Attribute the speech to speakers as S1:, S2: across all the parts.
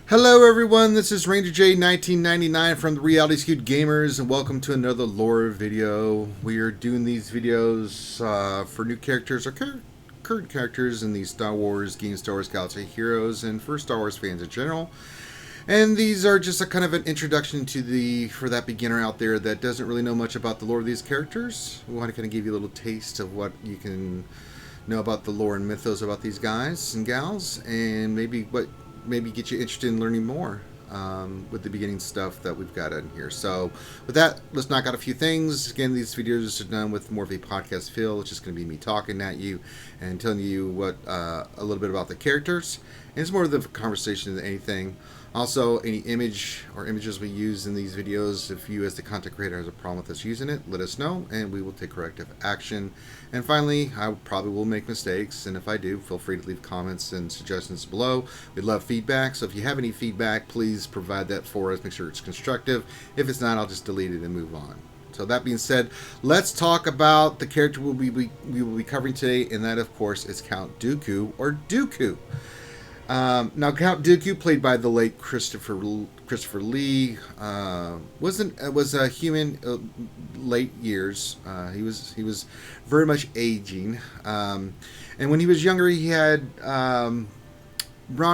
S1: Hello everyone, this is Ranger J 1999 from the Reality Skewed Gamers, and welcome to another lore video. We are doing these videos for new characters or current characters in the Star Wars game, Star Wars Galaxy Heroes, and for Star Wars fans in general. And these are just a kind of an introduction to for that beginner out there that doesn't really know much about the lore of these characters. We want to kind of give you a little taste of what you can know about the lore and mythos about these guys and gals, and maybe get you interested in learning more with the beginning stuff that we've got in here. So with that, let's knock out a few things. Again, these videos are done with more of a podcast feel. It's just going to be me talking at you and telling you what a little bit about the characters. And it's more of the conversation than anything. Also, any image or images we use in these videos, if you as the content creator has a problem with us using it, let us know and we will take corrective action. And finally, I probably will make mistakes, and if I do, feel free to leave comments and suggestions below. We'd love feedback, so if you have any feedback, please provide that for us. Make sure it's constructive. If it's not, I'll just delete it and move on. So that being said, let's talk about the character we will be covering today, and that, of course, is Count Dooku, or Dooku. Now, Count Dooku, played by the late Christopher Lee, was a human late years. He was very much aging, and when he was younger, he had brown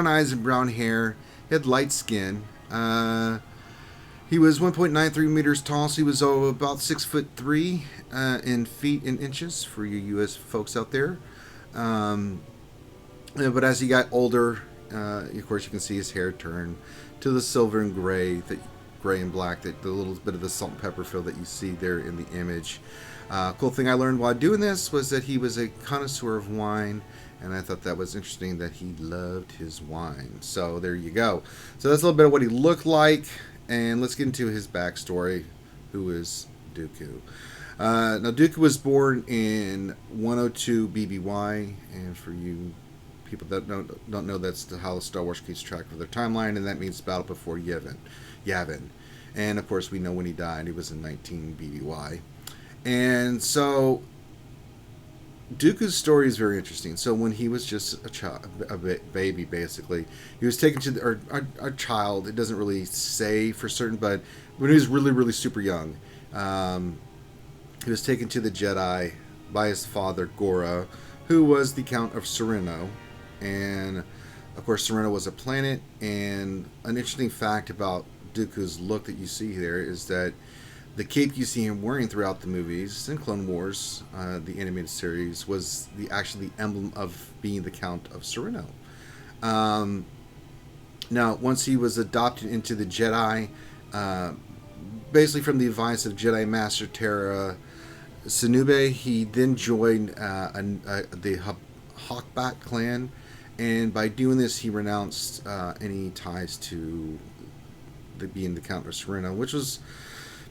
S1: eyes and brown hair. He had light skin. He was 1.93 meters tall, so he was about 6'3" in feet and inches for you U.S. folks out there. But as he got older, of course, you can see his hair turn to the silver and gray, gray and black, the little bit of the salt and pepper feel that you see there in the image. Cool thing I learned while doing this was that he was a connoisseur of wine, and I thought that was interesting that he loved his wine. So there you go. So that's a little bit of what he looked like, and let's get into his backstory. Who is Dooku? Now, Dooku was born in 102 BBY, and for you people that don't know, that's how Star Wars keeps track of their timeline, and that means Battle Before Yavin. And of course, we know when he died, he was in 19 BBY. And so Dooku's story is very interesting. So when he was just a baby, basically, he was taken to a child. It doesn't really say for certain, but when he was really, really super young, he was taken to the Jedi by his father, Gora, who was the Count of Sereno. And of course, Sereno was a planet. And an interesting fact about Dooku's look that you see there is that the cape you see him wearing throughout the movies and Clone Wars, the animated series, was actually the emblem of being the Count of Sereno. Now, once he was adopted into the Jedi, basically from the advice of Jedi Master Terra Sinube, he then joined the Hawkback clan, and by doing this, he renounced any ties to being the Count of Sereno, which was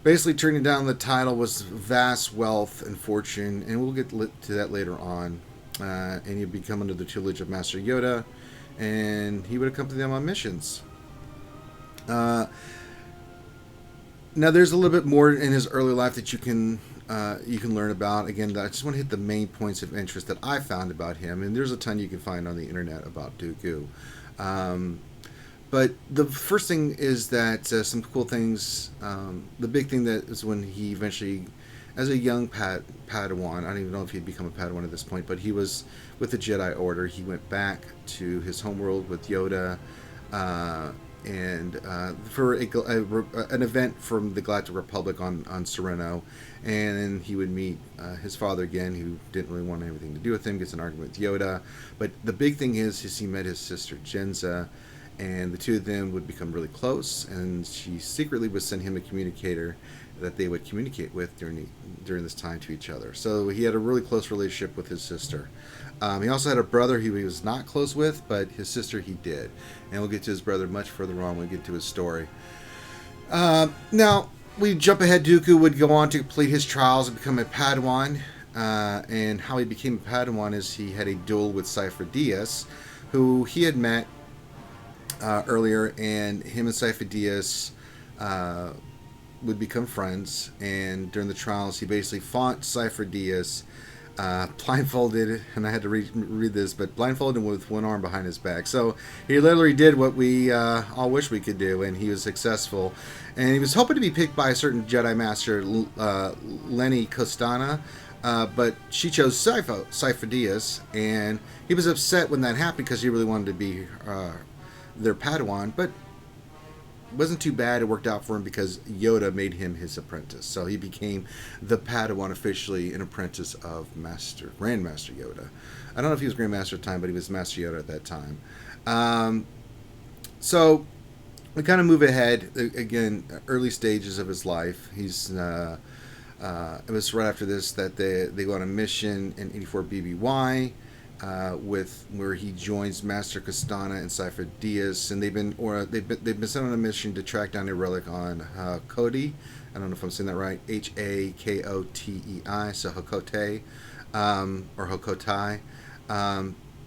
S1: basically turning down the title was vast wealth and fortune, and we'll get to that later on. And he'd become under the tutelage of Master Yoda, and he would accompany them on missions. Now, there's a little bit more in his early life that you can learn about. Again, I just want to hit the main points of interest that I found about him, and there's a ton you can find on the internet about Dooku. But the first thing is that some cool things. The big thing that is when he eventually, as a young Padawan, I don't even know if he'd become a Padawan at this point, but he was with the Jedi Order. He went back to his homeworld with Yoda, and for an event from the Galactic Republic on Sereno, and then he would meet his father again, who didn't really want anything to do with him, gets an argument with Yoda. But the big thing is he met his sister Jenza, and the two of them would become really close, and she secretly would send him a communicator that they would communicate with during this time to each other. So he had a really close relationship with his sister. He also had a brother who he was not close with, but his sister he did. And we'll get to his brother much further on when we get to his story. Now, we jump ahead. Dooku would go on to complete his trials and become a Padawan. And how he became a Padawan is he had a duel with Cypher Dyas, who he had met earlier, and him and Cypher Dyas would become friends. And during the trials, he basically fought Cypher Dyas blindfolded, and I had to read this, but blindfolded with one arm behind his back. So he literally did what we all wish we could do, and he was successful. And he was hoping to be picked by a certain Jedi Master, Lenny Costana, but she chose Sifo Dyas, and he was upset when that happened because he really wanted to be their Padawan, but wasn't too bad. It worked out for him because Yoda made him his apprentice. So he became the Padawan, officially an apprentice of Grandmaster Yoda. I don't know if he was Grandmaster at the time, but he was Master Yoda at that time. So we kind of move ahead. Again, early stages of his life. It was right after this that they go on a mission in 84 BBY. Where he joins Master Costana and Sifo Dyas, and they've been sent on a mission to track down a relic on Hakotei. I don't know if I'm saying that right. Hakotei, so Hakotei, or Hakotei.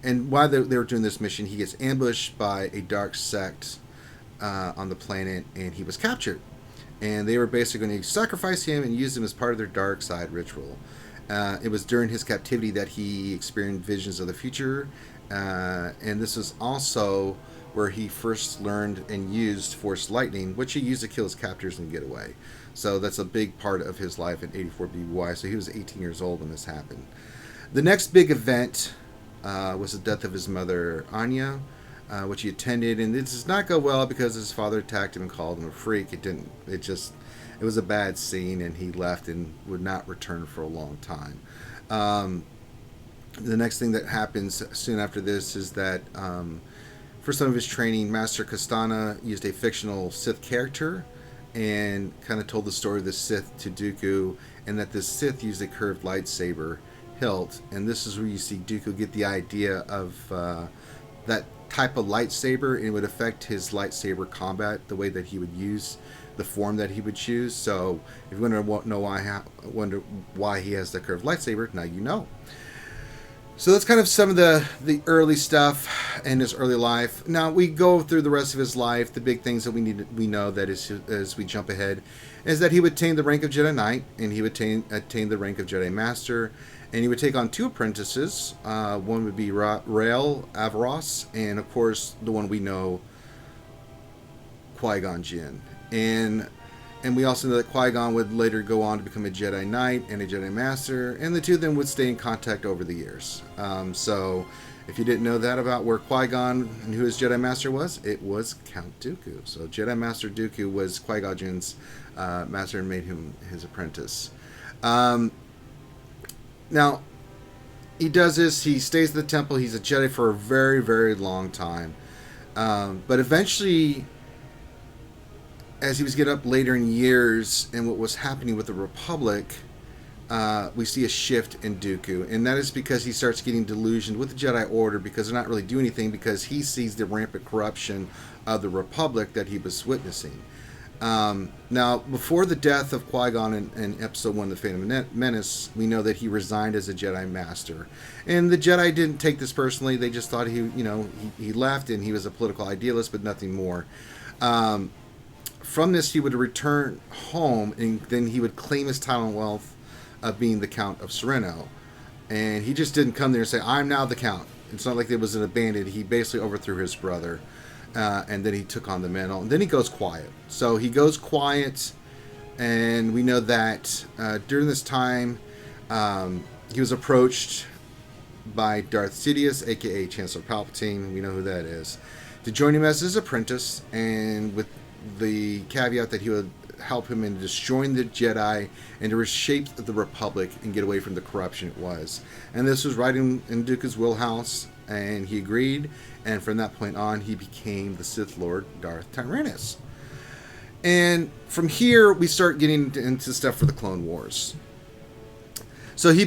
S1: And while they were doing this mission, he gets ambushed by a dark sect on the planet, and he was captured. And they were basically going to sacrifice him and use him as part of their dark side ritual. It was during his captivity that he experienced visions of the future, and this was also where he first learned and used Force Lightning, which he used to kill his captors and get away. So that's a big part of his life in 84 BBY. So he was 18 years old when this happened. The next big event was the death of his mother, Anya, which he attended, and it does not go well because his father attacked him and called him a freak. It was a bad scene, and he left and would not return for a long time. The next thing that happens soon after this is that for some of his training, Master Costana used a fictional Sith character and kind of told the story of the Sith to Dooku, and that the Sith used a curved lightsaber hilt. And this is where you see Dooku get the idea of that type of lightsaber, and it would affect his lightsaber combat, the way that he would use the form that he would choose. So if you wonder why he has the curved lightsaber, now you know. So that's kind of some of the early stuff in his early life. Now we go through the rest of his life. The big things that we know that is, as we jump ahead, is that he would attain the rank of Jedi Knight, and he would attain the rank of Jedi Master, and he would take on two apprentices. One would be Rael Averross, and of course the one we know, Qui-Gon Jinn. And we also know that Qui-Gon would later go on to become a Jedi Knight and a Jedi Master, and the two of them would stay in contact over the years. So if you didn't know that about where Qui-Gon and who his Jedi Master was, it was Count Dooku. So Jedi Master Dooku was Qui-Gon Jinn's master and made him his apprentice. Now, he does this. He stays at the temple. He's a Jedi for a very, very long time. But eventually, as he was getting up later in years and what was happening with the Republic, we see a shift in Dooku. And that is because he starts getting delusioned with the Jedi Order, because they're not really doing anything, because he sees the rampant corruption of the Republic that he was witnessing. Now, before the death of Qui-Gon in Episode 1, The Phantom Menace, we know that he resigned as a Jedi Master. And the Jedi didn't take this personally. They just thought he left and he was a political idealist, but nothing more. From this, he would return home, and then he would claim his title and wealth of being the Count of Sereno. And he just didn't come there and say, "I'm now the Count." It's not like there was an abandoned. He basically overthrew his brother, and then he took on the mantle. And then he goes quiet. So he goes quiet, and we know that during this time, he was approached by Darth Sidious, a.k.a. Chancellor Palpatine. We know who that is, to join him as his apprentice, and with the caveat that he would help him in destroying the Jedi and to reshape the Republic and get away from the corruption it was. And this was right in Dooku's wheelhouse, and he agreed, and from that point on, he became the Sith Lord Darth Tyrannus. And from here, we start getting into stuff for the Clone Wars. So he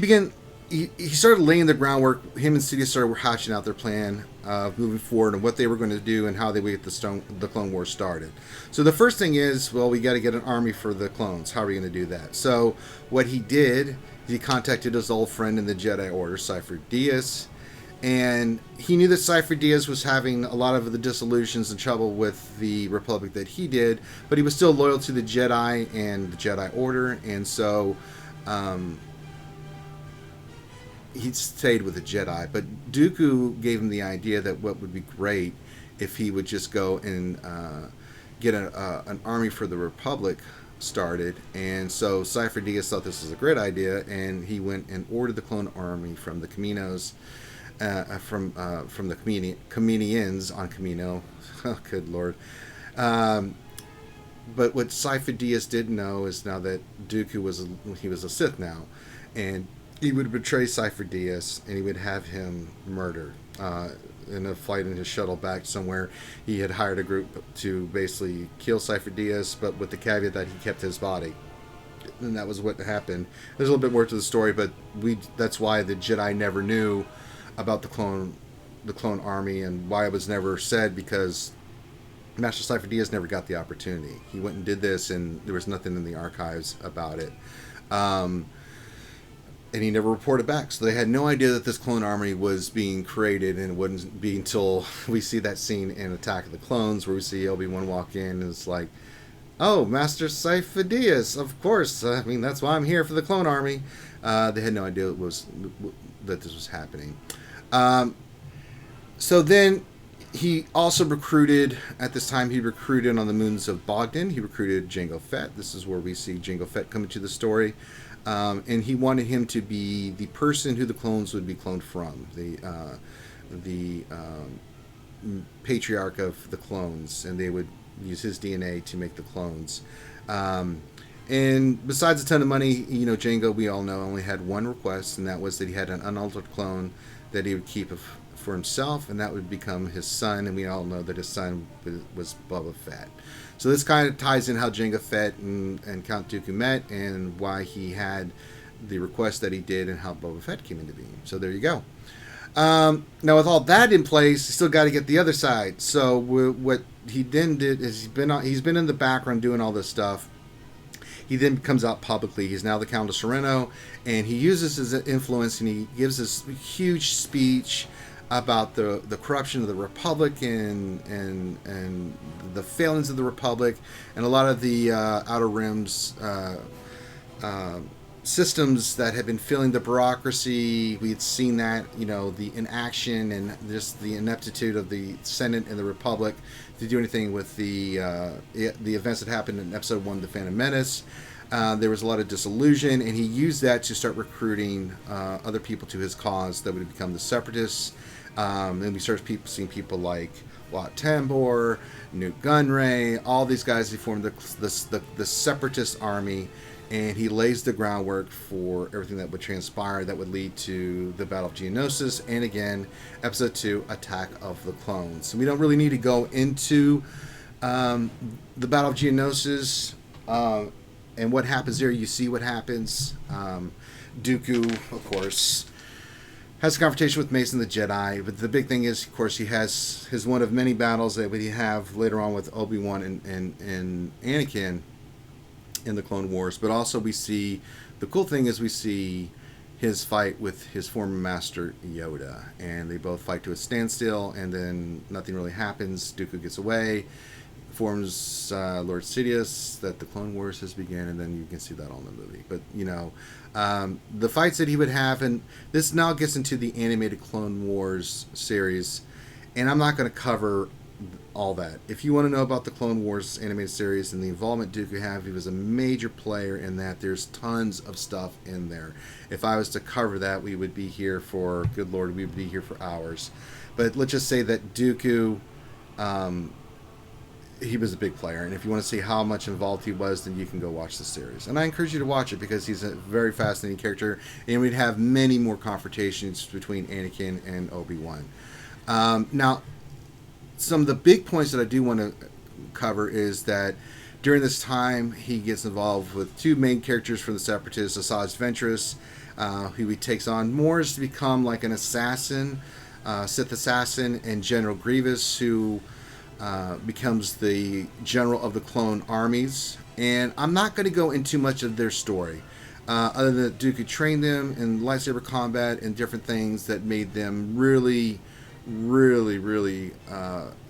S1: started laying the groundwork. Him and Sidious started hatching out their plan of moving forward and what they were going to do and how they would get the Clone Wars started. So the first thing is, well, we got to get an army for the clones. How are we going to do that? So what he did, he contacted his old friend in the Jedi Order, Sifo Dyas, and he knew that Sifo Dyas was having a lot of the disillusions and trouble with the Republic that he did, but he was still loyal to the Jedi and the Jedi Order, and so he stayed with the Jedi. But Dooku gave him the idea that what would be great if he would just go and get an army for the Republic started. And so Cypher Diaz thought this was a great idea, and he went and ordered the clone army from the Caminos, from the Caminians on Camino. Oh, good Lord. But what Cypher Diaz didn't know is now that Dooku was a Sith now, and he would betray Cypher Diaz, and he would have him murdered. In a flight in his shuttle back somewhere, he had hired a group to basically kill Cypher Diaz, but with the caveat that he kept his body. And that was what happened. There's a little bit more to the story, but that's why the Jedi never knew about the clone army, and why it was never said, because Master Cypher Diaz never got the opportunity. He went and did this, and there was nothing in the archives about it. And he never reported back. So they had no idea that this clone army was being created, and it wouldn't be until we see that scene in Attack of the Clones where we see Obi-Wan walk in, and it's like, oh, Master Cypher Diaz, of course. I mean, that's why I'm here for the clone army. They had no idea that this was happening. So then he also recruited, at this time, he recruited on the moons of Bogdan. He recruited Jango Fett. This is where we see Jango Fett come into the story. And he wanted him to be the person who the clones would be cloned from, the patriarch of the clones, and they would use his DNA to make the clones. And besides a ton of money, Jango, we all know, only had one request, and that was that he had an unaltered clone that he would keep for himself, and that would become his son, and we all know that his son was Boba Fett. So this kind of ties in how Jango Fett and Count Dooku met, and why he had the request that he did, and how Boba Fett came into being. So there you go. Now with all that in place, you still got to get the other side. So what he then did is he's been in the background doing all this stuff. He then comes out publicly. He's now the Count of Sereno, and he uses his influence, and he gives this huge speech about the corruption of the Republic and the failings of the Republic, and a lot of the Outer Rims systems that had been filling the bureaucracy. We had seen that, the inaction and just the ineptitude of the Senate and the Republic to do anything with the events that happened in Episode 1, The Phantom Menace. There was a lot of disillusion, and he used that to start recruiting other people to his cause that would become the Separatists. And we start seeing people like Wat Tambor, Newt Gunray, all these guys. He formed the Separatist army, and he lays the groundwork for everything that would transpire that would lead to the Battle of Geonosis, and again, Episode 2, Attack of the Clones. So we don't really need to go into the Battle of Geonosis and what happens there. You see what happens. Dooku, of course, has a confrontation with Mason the Jedi, but the big thing is, of course, he has his one of many battles that we have later on with Obi-Wan and Anakin in the Clone Wars. But also we see, the cool thing is we see his fight with his former master Yoda, and they both fight to a standstill, and then nothing really happens. Dooku gets away, informs Lord Sidious that the Clone Wars has begun, and then you can see that all in the movie. But the fights that he would have, and this now gets into the animated Clone Wars series, and I'm not going to cover all that. If you want to know about the Clone Wars animated series and the involvement Dooku had, he was a major player in that. There's tons of stuff in there. If I was to cover that, we would be here for, good Lord, we would be here for hours. But let's just say that Dooku, he was a big player, and if you want to see how much involved he was, then you can go watch the series. And I encourage you to watch it, because he's a very fascinating character, and we'd have many more confrontations between Anakin and Obi-Wan. Now, some of the big points that I do want to cover is that during this time, he gets involved with two main characters from the Separatists, Asajj Ventress, who he takes on more to become like an assassin, Sith assassin, and General Grievous, who becomes the general of the clone armies. And I'm not going to go into much of their story, other than that Dooku trained them in lightsaber combat and different things that made them really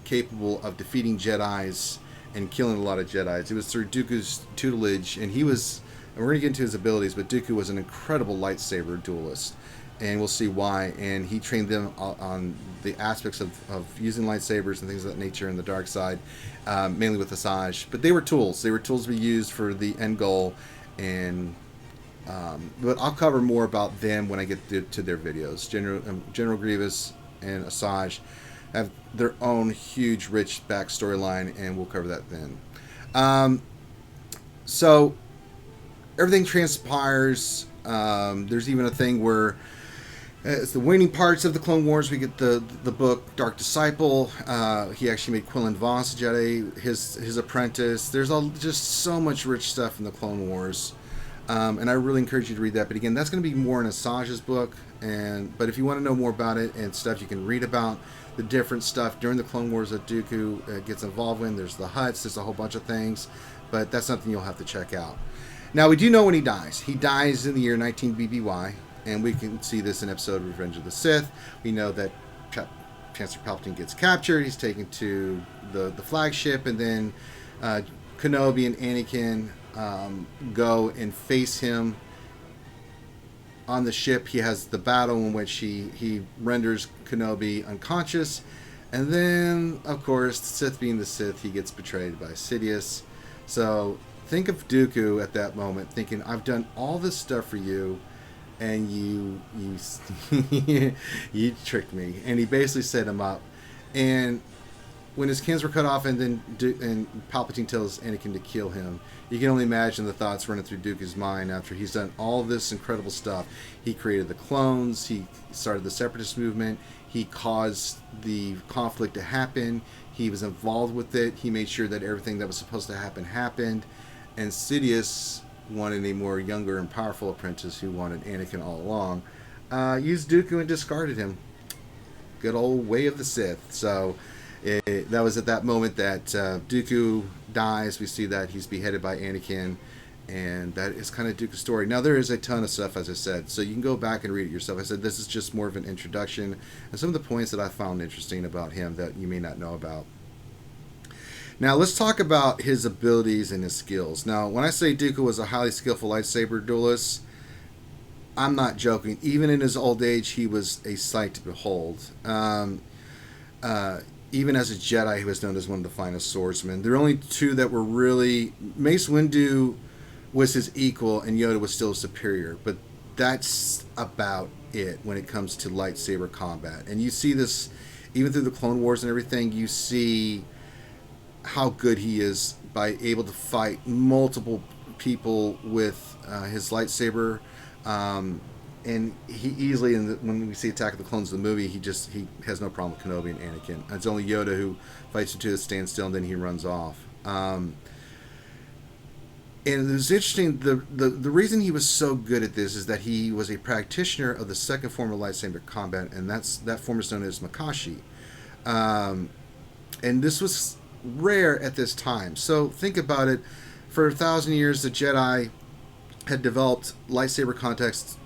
S1: capable of defeating Jedis and killing a lot of Jedis. It was through Dooku's tutelage, and we're going to get into his abilities, but Dooku was an incredible lightsaber duelist. and we'll see why. And he trained them on the aspects of using lightsabers and things of that nature in the dark side, mainly with Asajj. But they were tools. They were tools to be used for the end goal. And but I'll cover more about them when I get to their videos. General Grievous and Asajj have their own huge, rich backstory line, and we'll cover that then. So everything transpires. There's even a thing where it's the waning parts of the Clone Wars. We get the book Dark Disciple. He actually made Quillen Vos Jedi his apprentice. There's just so much rich stuff in the Clone Wars, and I really encourage you to read that. But again, that's going to be more in Asajj's book. But if you want to know more about it and stuff, you can read about the different stuff during the Clone Wars that Dooku gets involved in. There's the Hutts. There's a whole bunch of things, but that's something you'll have to check out. Now, we do know when he dies. He dies in the year 19 BBY, and we can see this in episode Revenge of the Sith. We know that Chancellor Palpatine gets captured. He's taken to the flagship, and then Kenobi and Anakin go and face him on the ship. He has the battle in which he renders Kenobi unconscious, and then, of course, Sith being the Sith, he gets betrayed by Sidious. So think of Dooku at that moment thinking, I've done all this stuff for you, and you you tricked me. And he basically set him up. And when his kins were cut off, and then and Palpatine tells Anakin to kill him, you can only imagine the thoughts running through Dooku's mind after he's done all this incredible stuff. He created the clones, he started the separatist movement, he caused the conflict to happen, he was involved with it, he made sure that everything that was supposed to happen happened. And Sidious wanted a more younger and powerful apprentice who wanted Anakin all along. Used Dooku and discarded him. Good old way of the Sith. So that was at that moment that Dooku dies. We see that he's beheaded by Anakin, and that is kind of Dooku's story. Now, there is a ton of stuff, as I said, so you can go back and read it yourself. I said this is just more of an introduction and some of the points that I found interesting about him that you may not know about. Now, let's talk about his abilities and his skills. Now, when I say Dooku was a highly skillful lightsaber duelist, I'm not joking. Even in his old age, he was a sight to behold. Even as a Jedi, he was known as one of the finest swordsmen. There are only two that were really... Mace Windu was his equal, and Yoda was still superior. But that's about it when it comes to lightsaber combat. And you see this, even through the Clone Wars and everything, you see how good he is by able to fight multiple people with his lightsaber. And he easily, when we see Attack of the Clones in the movie, he has no problem with Kenobi and Anakin. It's only Yoda who fights him to a standstill, and then he runs off. And it was interesting, the reason he was so good at this is that he was a practitioner of the second form of lightsaber combat, and that form is known as Makashi. And this was rare at this time. So think about it. For 1,000 years, the Jedi had developed lightsaber contexts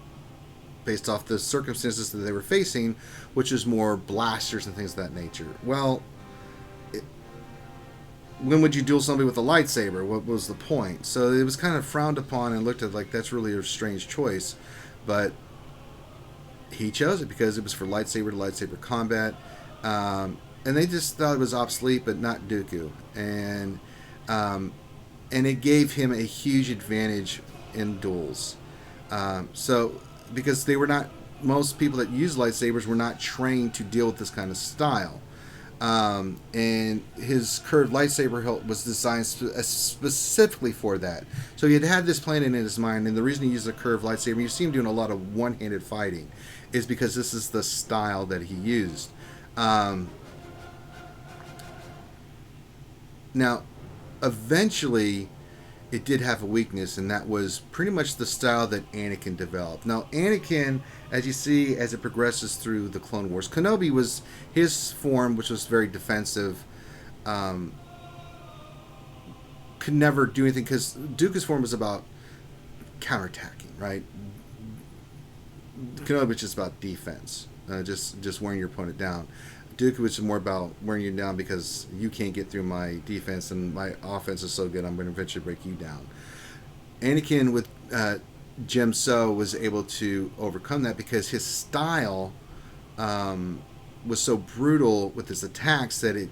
S1: based off the circumstances that they were facing, which is more blasters and things of that nature. Well, when would you duel somebody with a lightsaber? What was the point? So it was kind of frowned upon and looked at like that's really a strange choice. But he chose it because it was for lightsaber to lightsaber combat. And they just thought it was obsolete, but not Dooku. And it gave him a huge advantage in duels. So, because they were not, most people that use lightsabers were not trained to deal with this kind of style. And his curved lightsaber hilt was designed specifically for that. So he had this plan in his mind, and the reason he used a curved lightsaber, you see him doing a lot of one-handed fighting, is because this is the style that he used. Now, eventually, it did have a weakness, and that was pretty much the style that Anakin developed. Now, Anakin, as you see, as it progresses through the Clone Wars, Kenobi was his form, which was very defensive, could never do anything, because Dooku's form was about counterattacking, right? Kenobi was just about defense, just wearing your opponent down. Dooku was more about wearing you down because you can't get through my defense, and my offense is so good I'm going to eventually break you down. Anakin, with Jim So was able to overcome that because his style was so brutal with his attacks that it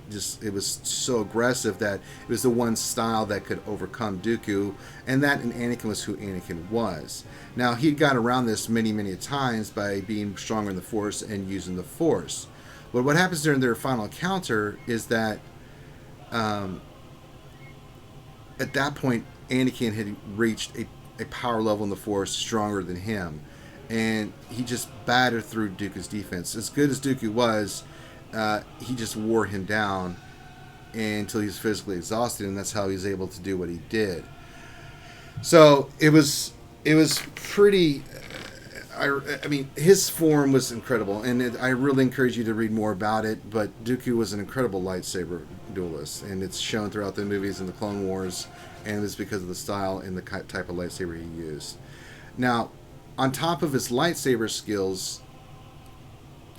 S1: was so aggressive that it was the one style that could overcome Dooku, and that in Anakin was who Anakin was. Now he'd got around this many times by being stronger in the Force and using the Force. But what happens during their final encounter is that at that point Anakin had reached a power level in the Force stronger than him, and he just battered through Dooku's defense. As good as Dooku was, he just wore him down until he was physically exhausted, and that's how he was able to do what he did. So it was pretty. I mean, his form was incredible, and I really encourage you to read more about it. But Dooku was an incredible lightsaber duelist, and it's shown throughout the movies and the Clone Wars, and it's because of the style and the type of lightsaber he used. Now, on top of his lightsaber skills,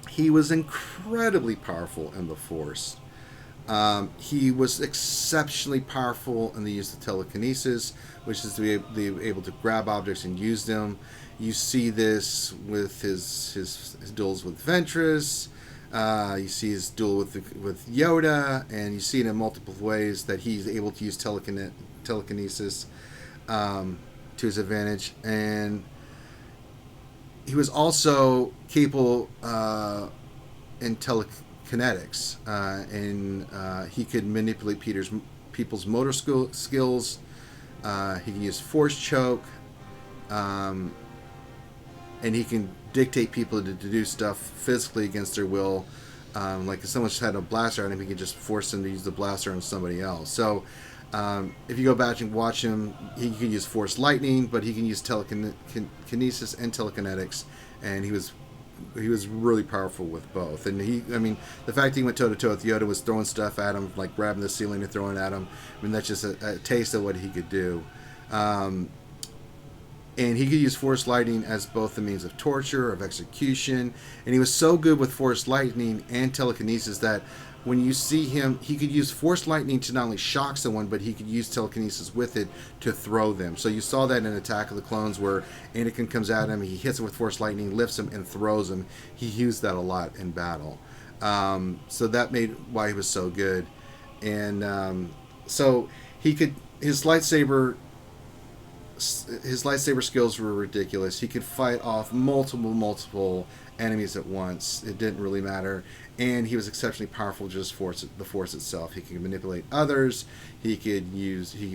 S1: he was incredibly powerful in the Force. He was exceptionally powerful in the use of telekinesis, which is to be able to grab objects and use them. You see this with his duels with Ventress. You see his duel with Yoda, and you see it in multiple ways that he's able to use telekinesis to his advantage. And he was also capable in telekinetics, and he could manipulate people's motor skills. He can use force choke, and he can dictate people to do stuff physically against their will. Like if someone just had a blaster on him, he could just force them to use the blaster on somebody else. So if you go back and watch him, he can use force lightning, but he can use telekinesis and telekinetics, and he was really powerful with both. And the fact that he went toe to toe with Yoda, was throwing stuff at him, like grabbing the ceiling and throwing at him. I mean, that's just a taste of what he could do. And he could use Force Lightning as both a means of torture, of execution. And he was so good with Force Lightning and telekinesis that when you see him, he could use Force Lightning to not only shock someone, but he could use telekinesis with it to throw them. So you saw that in Attack of the Clones, where Anakin comes at him, he hits him with Force Lightning, lifts him, and throws him. He used that a lot in battle. So that made why he was so good. And so he could, his lightsaber skills were ridiculous. He could fight off multiple enemies at once. It didn't really matter. And he was exceptionally powerful, just the Force itself. He could manipulate others. He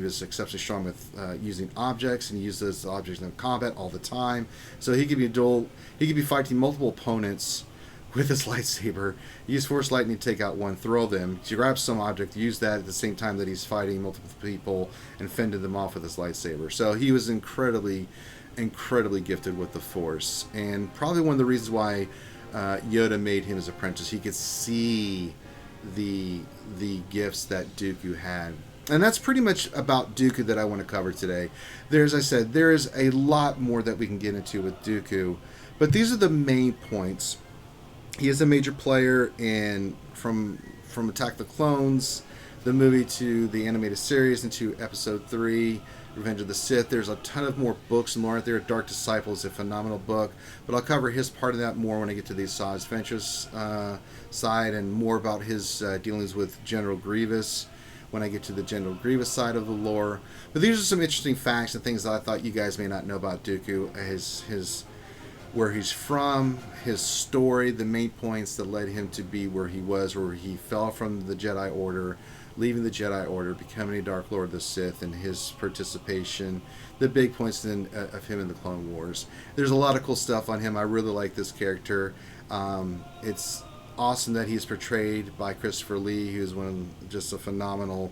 S1: was exceptionally strong with using objects, and he used those objects in combat all the time. So he could be fighting multiple opponents with his lightsaber, use Force Lightning to take out one, throw them, to grab some object, use that at the same time that he's fighting multiple people, and fended them off with his lightsaber. So he was incredibly gifted with the Force, and probably one of the reasons why Yoda made him his apprentice. He could see the gifts that Dooku had. And that's pretty much about Dooku that I want to cover today. As I said, there is a lot more that we can get into with Dooku, but these are the main points. He is a major player from Attack of the Clones, the movie, to the animated series, and to Episode 3, Revenge of the Sith. There's a ton of more books and lore out there. Dark Disciple is a phenomenal book, but I'll cover his part of that more when I get to the Asajj Ventress side, and more about his dealings with General Grievous when I get to the General Grievous side of the lore. But these are some interesting facts and things that I thought you guys may not know about Dooku. His where he's from, his story, the main points that led him to be where he was, where he fell from the Jedi Order, leaving the Jedi Order, becoming a Dark Lord of the Sith, and his participation, the big points of him in the Clone Wars. There's a lot of cool stuff on him. I really like this character. It's awesome that he's portrayed by Christopher Lee, who's just a phenomenal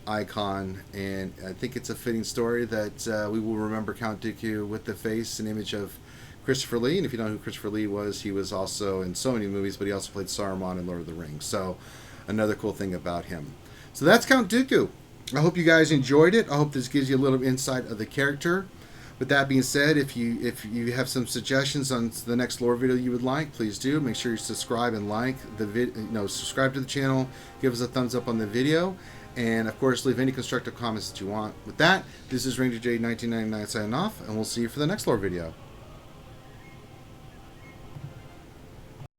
S1: icon, and I think it's a fitting story that we will remember Count Dooku with the face and image of Christopher Lee. And if you don't know who Christopher Lee was, he was also in so many movies, but he also played Saruman in Lord of the Rings. So another cool thing about him. So that's Count Dooku. I hope you guys enjoyed it. I hope this gives you a little insight of the character. With that being said, if you have some suggestions on the next lore video you would like, please do. Make sure you subscribe and like the subscribe to the channel. Give us a thumbs up on the video. And, of course, leave any constructive comments that you want. With that, this is Ranger J 1999 signing off, and we'll see you for the next lore video.